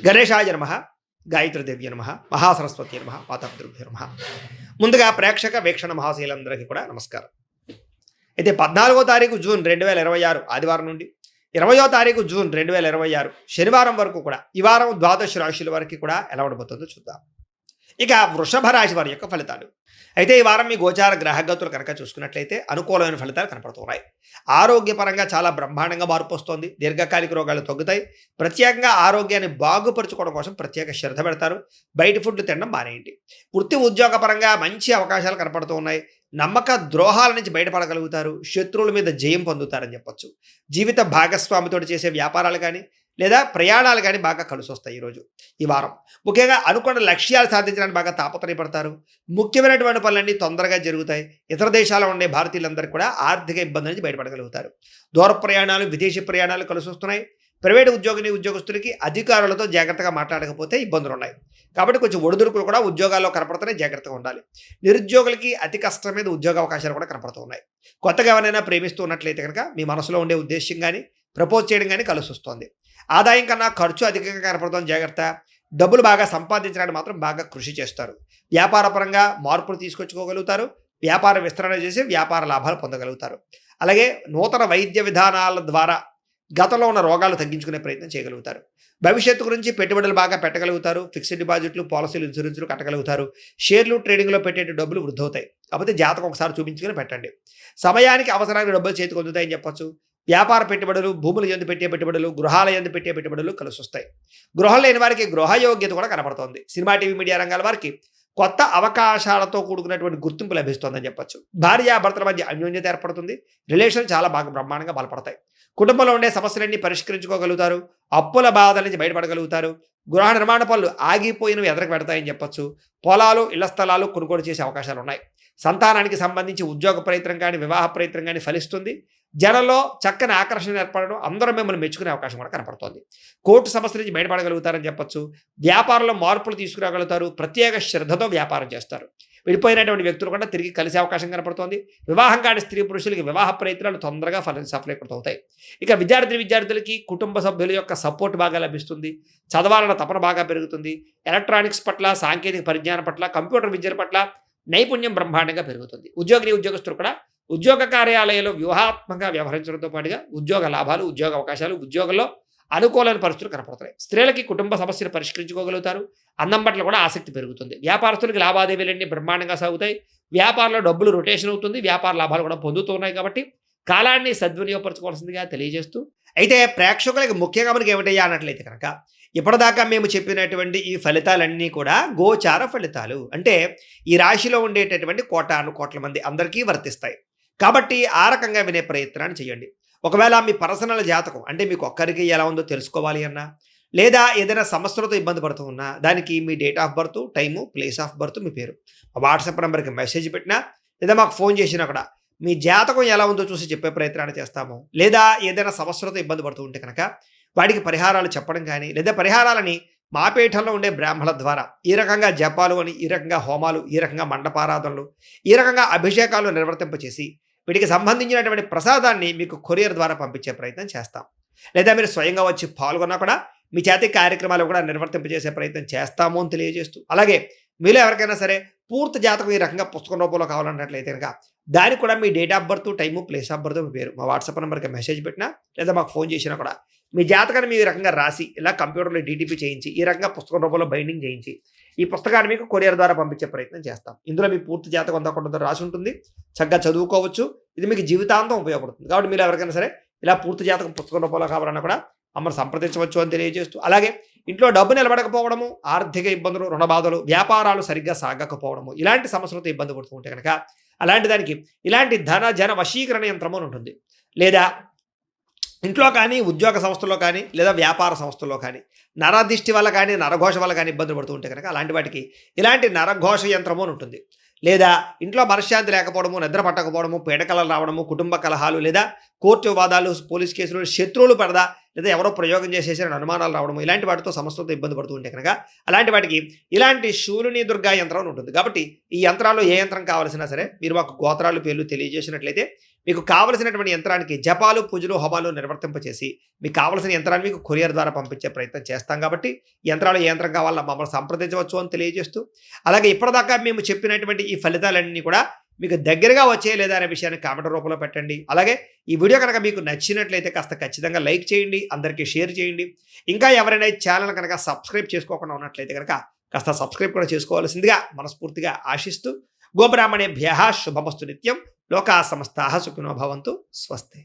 గణేశాయ నమః, గాయత్రీదేవ్య నమః, మహాసరస్వతి నమః, మాతాపితృభ్యో నమః. ముందుగా ప్రేక్షక వీక్షణ మహాశీలందరికీ కూడా నమస్కారం. అయితే 14వ తారీఖు జూన్ 2026 ఆదివారం నుండి 20వ తారీఖు జూన్ 2026 శనివారం వరకు కూడా ఈ వారం ద్వాదశ రాశుల వరకు కూడా ఎలా ఉండబోతుందో చూద్దాం. ఇక వృషభ రాశి వారి యొక్క ఫలితాలు. అయితే ఈ వారం మీ గోచార గ్రహగతులు కనుక చూసుకున్నట్లయితే అనుకూలమైన ఫలితాలు కనపడుతున్నాయి. ఆరోగ్యపరంగా చాలా బ్రహ్మాండంగా మార్పు వస్తుంది. దీర్ఘకాలిక రోగాలు తగ్గుతాయి. ప్రత్యేకంగా ఆరోగ్యాన్ని బాగుపరుచుకోవడం కోసం ప్రత్యేక శ్రద్ధ పెడతారు. బయట ఫుడ్ తినడం మానేయండి. వృత్తి ఉద్యోగపరంగా మంచి అవకాశాలు కనపడుతూ ఉన్నాయి. నమ్మక ద్రోహాల నుంచి బయటపడగలుగుతారు. శత్రువుల మీద జయం పొందుతారని చెప్పొచ్చు. జీవిత భాగస్వామితో చేసే వ్యాపారాలు కానీ లేదా ప్రయాణాలు కానీ బాగా కలిసి వస్తాయి ఈరోజు ఈ వారం. ముఖ్యంగా అనుకున్న లక్ష్యాలు సాధించడానికి బాగా తాపత్రయపడతారు. ముఖ్యమైనటువంటి పనులన్నీ తొందరగా జరుగుతాయి. ఇతర దేశాల్లో ఉండే భారతీయులందరూ కూడా ఆర్థిక ఇబ్బంది నుంచి బయటపడగలుగుతారు. దూర ప్రయాణాలు, విదేశీ ప్రయాణాలు కలిసి వస్తున్నాయి. ప్రైవేటు ఉద్యోగస్తులకి అధికారులతో జాగ్రత్తగా మాట్లాడకపోతే ఇబ్బందులు ఉన్నాయి. కాబట్టి కొంచెం ఒడిదుడుకులు కూడా ఉద్యోగాల్లో కనపడుతున్నాయి. జాగ్రత్తగా ఉండాలి. నిరుద్యోగులకి అతి కష్టం మీద ఉద్యోగ అవకాశాలు కూడా కనపడుతూ ఉన్నాయి. కొత్తగా ఎవరైనా ప్రేమిస్తూ ఉన్నట్లయితే కనుక మీ మనసులో ఉండే ఉద్దేశం కానీ ప్రపోజ్ చేయడం కానీ కలిసి వస్తుంది. ఆదాయం కన్నా ఖర్చు అధికంగా కనపడుతుంది. జాగ్రత్త. డబ్బులు బాగా సంపాదించడానికి మాత్రం బాగా కృషి చేస్తారు. వ్యాపారపరంగా మార్పులు తీసుకొచ్చుకోగలుగుతారు. వ్యాపార విస్తరణ చేసి వ్యాపార లాభాలు పొందగలుగుతారు. అలాగే నూతన వైద్య విధానాల ద్వారా గతంలో ఉన్న రోగాలు తగ్గించుకునే ప్రయత్నం చేయగలుగుతారు. భవిష్యత్తు గురించి పెట్టుబడులు బాగా పెట్టగలుగుతారు. ఫిక్స్డ్ డిపాజిట్లు, పాలసీలు, ఇన్సూరెన్స్లు కట్టగలుగుతారు. షేర్లు, ట్రేడింగ్లో పెట్టే డబ్బులు వృద్ధి అవుతాయి. కాకపోతే జాతకం ఒకసారి చూపించుకుని పెట్టండి. సమయానికి అవసరానికి డబ్బులు చేతికి అందుతాయని చెప్పొచ్చు. వ్యాపార పెట్టుబడులు, భూముల యందు పెట్టే పెట్టుబడులు, గృహాల యందు పెట్టే పెట్టుబడులు కలిసి వస్తాయి. గృహం లేని వారికి గృహయోగ్యత కూడా కనపడుతోంది. సినిమా, టీవీ, మీడియా రంగాల వారికి కొత్త అవకాశాలతో కూడుకున్నటువంటి గుర్తింపు లభిస్తోందని చెప్పొచ్చు. భార్యాభర్తల మధ్య అన్యోన్యత ఏర్పడుతుంది. రిలేషన్ చాలా బాగా బ్రహ్మాండంగా బలపడతాయి. కుటుంబంలో ఉండే సమస్యలన్నీ పరిష్కరించుకోగలుగుతారు. అప్పుల బాధల నుంచి బయటపడగలుగుతారు. గృహ నిర్మాణ పనులు ఆగిపోయినవి ఎదరకు పెడతాయని చెప్పొచ్చు. పొలాలు, ఇళ్ల స్థలాలు కొనుగోలు చేసే అవకాశాలు ఉన్నాయి. సంతానానికి సంబంధించి ఉద్యోగ ప్రయత్నం కానీ వివాహ ప్రయత్నం కానీ ఫలిస్తుంది. జనంలో చక్కని ఆకర్షణ ఏర్పడడం, అందరూ మిమ్మల్ని మెచ్చుకునే అవకాశం కూడా కనపడుతోంది. కోర్టు సమస్యల నుంచి బయటపడగలుగుతారని చెప్పొచ్చు. వ్యాపారంలో మార్పులు తీసుకురాగలుగుతారు. ప్రత్యేక శ్రద్ధతో వ్యాపారం చేస్తారు. విడిపోయినటువంటి వ్యక్తులు కూడా తిరిగి కలిసే అవకాశం కనపడుతోంది. వివాహం కాని స్త్రీ పురుషులకి వివాహ ప్రయత్నాలు తొందరగా సఫలీకృతమవుతాయి. ఇక విద్యార్థులకి కుటుంబ సభ్యుల యొక్క సపోర్ట్ బాగా లభిస్తుంది. చదవాలన్న తపన బాగా పెరుగుతుంది. ఎలక్ట్రానిక్స్ పట్ల, సాంకేతిక పరిజ్ఞానం పట్ల, కంప్యూటర్ విద్యల పట్ల నైపుణ్యం బ్రహ్మాండంగా పెరుగుతుంది. ఉద్యోగస్తులు కూడా ఉద్యోగ కార్యాలయంలో వ్యూహాత్మకంగా వ్యవహరించడంతో పాటుగా ఉద్యోగ లాభాలు, ఉద్యోగ అవకాశాలు, ఉద్యోగంలో అనుకూలమైన పరిస్థితులు కనపడుతున్నాయి. స్త్రీలకి కుటుంబ సమస్యలు పరిష్కరించుకోగలుగుతారు. అన్నం పట్ల కూడా ఆసక్తి పెరుగుతుంది. వ్యాపారస్తులకి లావాదేవీలన్నీ బ్రహ్మాండంగా సాగుతాయి. వ్యాపారంలో డబ్బులు రొటేషన్ అవుతుంది. వ్యాపార లాభాలు కూడా పొందుతున్నాయి. కాబట్టి కాలాన్ని సద్వినియోగపరచుకోవాల్సిందిగా తెలియజేస్తూ, అయితే ప్రేక్షకులకి ముఖ్యంగా మనకి ఏమిటయ్యా అన్నట్లయితే కనుక ఇప్పటిదాకా మేము చెప్పినటువంటి ఈ ఫలితాలన్నీ కూడా గోచార ఫలితాలు. అంటే ఈ రాశిలో ఉండేటటువంటి కోట్ల మంది అందరికీ వర్తిస్తాయి. కాబట్టి ఆ రకంగా వినే ప్రయత్నాన్ని చేయండి. ఒకవేళ మీ పర్సనల్ జాతకం అంటే మీకు ఒక్కరికి ఎలా ఉందో తెలుసుకోవాలి అన్నా, లేదా ఏదైనా సమస్యలతో ఇబ్బంది పడుతూ ఉన్నా, దానికి మీ date of birth, time, place of birth, మీ పేరు వాట్సాప్ నెంబర్కి మెసేజ్ పెట్టినా, లేదా మాకు ఫోన్ చేసినా కూడా మీ జాతకం ఎలా ఉందో చూసి చెప్పే ప్రయత్నాన్ని చేస్తాము. లేదా ఏదైనా సమస్యలతో ఇబ్బంది పడుతూ ఉంటే కనుక వాటికి పరిహారాలు చెప్పడం కానీ, లేదా పరిహారాలని మా పీఠంలో ఉండే బ్రాహ్మణుల ద్వారా ఈ రకంగా జపాలు అని, ఈ రకంగా హోమాలు, ఈ రకంగా మండపారాధనలు, ఈ రకంగా అభిషేకాలు నిర్వర్తింపచేసి వీటికి సంబంధించినటువంటి ప్రసాదాన్ని మీకు కొరియర్ ద్వారా పంపించే ప్రయత్నం చేస్తాం. లేదా మీరు స్వయంగా వచ్చి పాల్గొన్నా కూడా మీ చేతి కార్యక్రమాలు కూడా నిర్వర్తింపజేసే ప్రయత్నం చేస్తాము అని తెలియజేస్తూ, అలాగే మీలో ఎవరికైనా సరే పూర్తి జాతకం ఈ రకంగా పుస్తకం రూపంలో కావాలన్నట్లయితే కనుక దానికి కూడా మీ date of birth, time, place of birth, మీ పేరు మా వాట్సాప్ నెంబర్కి మెసేజ్ పెట్టినా, లేదా మాకు ఫోన్ చేసినా కూడా మీ జాతకాన్ని మీ రకంగా రాసి ఇలా కంప్యూటర్లో డీటీపీ చేయించి ఈ రకంగా పుస్తకం రూపంలో బైండింగ్ చేయించి ఈ పుస్తకాన్ని మీకు కొరియర్ ద్వారా పంపించే ప్రయత్నం చేస్తాం. ఇందులో మీ పూర్తి జాతకం అంతా కొంత రాసి ఉంటుంది. చక్కగా చదువుకోవచ్చు. ఇది మీకు జీవితాంతం ఉపయోగపడుతుంది. కాబట్టి మీరు ఎవరికైనా సరే ఇలా పూర్తి జాతకం పుస్తకం రూపంలో కావాలన్నా కూడా మమ్మల్ని సంప్రదించవచ్చు అని తెలియజేస్తూ, అలాగే ఇంట్లో డబ్బు నిలబడకపోవడము, ఆర్థిక ఇబ్బందులు, రుణ బాధలు, వ్యాపారాలు సరిగ్గా సాగకపోవడము, ఇలాంటి సమస్యలతో ఇబ్బంది పడుతూ ఉంటే కనుక అలాంటి దానికి ఇలాంటి జన వశీకరణ యంత్రము అని ఉంటుంది. లేదా ఇంట్లో కానీ, ఉద్యోగ సంస్థల్లో కానీ, లేదా వ్యాపార సంస్థల్లో కానీ నరదిష్టి వల్ల కానీ, నరఘోష వల్ల కానీ ఇబ్బందులు పడుతూ ఉంటే కనుక అలాంటి వాటికి ఇలాంటి నరఘోష యంత్రము అని ఉంటుంది. లేదా ఇంట్లో మనశ్శాంతి లేకపోవడము, నిద్ర పట్టకపోవడము, పీడకలలు రావడము, కుటుంబ కలహాలు, లేదా కోర్టు వాదాలు, పోలీస్ కేసులు, శత్రువులు పడదా, లేదా ఎవరో ప్రయోగం చేసేసారని అనుమానాలు రావడము, ఇలాంటి వాటితో సమస్యలతో ఇబ్బంది పడుతూ ఉంటే కనుక అలాంటి వాటికి ఇలాంటి శూలిని దుర్గా యంత్రం అని ఉంటుంది. కాబట్టి ఈ యంత్రాల్లో ఏ యంత్రం కావాల్సినా సరే మీరు మాకు గోత్రాలు, పేర్లు తెలియజేసినట్లయితే మీకు కావలసినటువంటి యంత్రానికి జపాలు, పూజలు, హోమాలు నిర్వర్తింపచేసి మీకు కావలసిన యంత్రాన్ని మీకు కొరియర్ ద్వారా పంపించే ప్రయత్నం చేస్తాం. కాబట్టి ఈ యంత్రాలు ఏ యంత్రం కావాలో మమ్మల్ని సంప్రదించవచ్చు అని తెలియజేస్తూ, అలాగే ఇప్పటిదాకా మేము చెప్పినటువంటి ఈ ఫలితాలన్నీ కూడా మీకు దగ్గరగా వచ్చే లేదా అనే విషయాన్ని కామెంట్ రూపంలో పెట్టండి. అలాగే ఈ వీడియో కనుక మీకు నచ్చినట్లయితే కాస్త ఖచ్చితంగా లైక్ చేయండి, అందరికీ షేర్ చేయండి. ఇంకా ఎవరైనా ఈ ఛానల్ కనుక సబ్స్క్రైబ్ చేసుకోకుండా ఉన్నట్లయితే కనుక కాస్త సబ్స్క్రైబ్ కూడా చేసుకోవాల్సిందిగా మనస్ఫూర్తిగా ఆశిస్తూ, గోబ్రాహ్మణేభ్యః శుభమస్తు నిత్యం. లోకా సమస్తాః సుఖినో భవంతు. స్వస్తి.